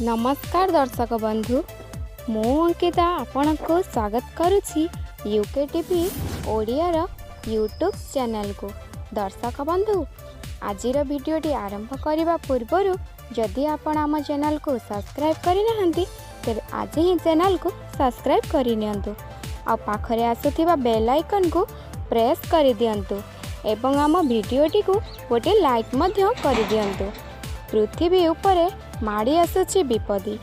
नमस्कार दर्शक बंधु मु अंकिता आपण को स्वागत करुछि यूके टीवी ओडियार यूट्यूब चैनल को। दर्शक बंधु आजिर वीडियोटी आरंभ करने पूर्व जदि आपण आम चैनल को सब्सक्राइब करना तेरे आज ही चैनल को सब्सक्राइब करनियंतु आ पाखरे आसुथिबा बेल आइकन को प्रेस कर दियंतु एवं आम वीडियोटी को गोटे लाइक मध्य कर दियंतु। पृथ्वी उपरे माड़ी आसुछि विपदी।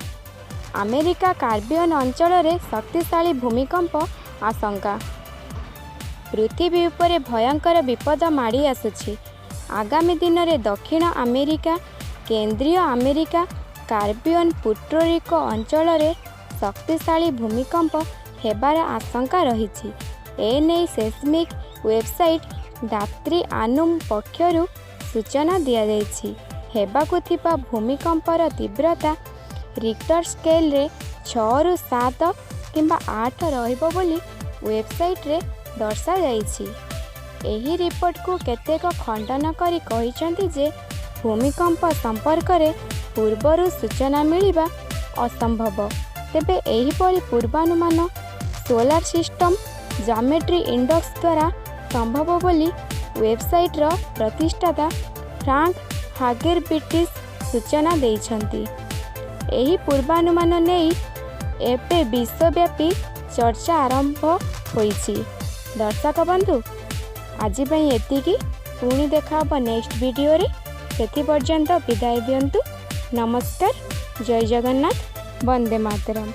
अमेरिका कार्बियन अंचल रे शक्तिशाली भूमिकंप आशंका। पृथ्वी उपरे भयंकर विपद माड़ी आसुछि। आगामी दिन में दक्षिण अमेरिका केंद्रीय अमेरिका कार्बियन पुर्टोरिको अंचल रे शक्तिशाली भूमिकंप हेबार आशंका रही। एने सेस्मिक वेबसाइट दात्री आनुम पक्षरु सूचना दिया जायछि। हेबाकु थिबा भूमिकंपर तीव्रता रिक्टर स्केल रे 6 रु 7 किंबा 8 रहिबो बोली वेबसाइट रे दर्शा जायछि। एही रिपोर्ट को केतेक खंडन करी कहिसंती जे भूमिकंप संपर्क रे पूर्वरु सूचना मिलिबा असंभव। तेबे एही परि पूर्वानुमान सोलार सिस्टम ज्योमेट्री इंडेक्स द्वारा संभव बोली वेबसाइट रो प्रतिष्ठाता फ्रांक हागेर ब्रिटिश सूचना देइछंती। एही पूर्वानुमान नहीं एबे विश्वव्यापी चर्चा आरंभ होइछि। दर्शक बंधु आज पई एतिकी पुणी देखा नेक्स्ट वीडियो रे। सेति पर्यंत विदाय दियंतु। नमस्कार, जय जगन्नाथ, वंदे मातरम।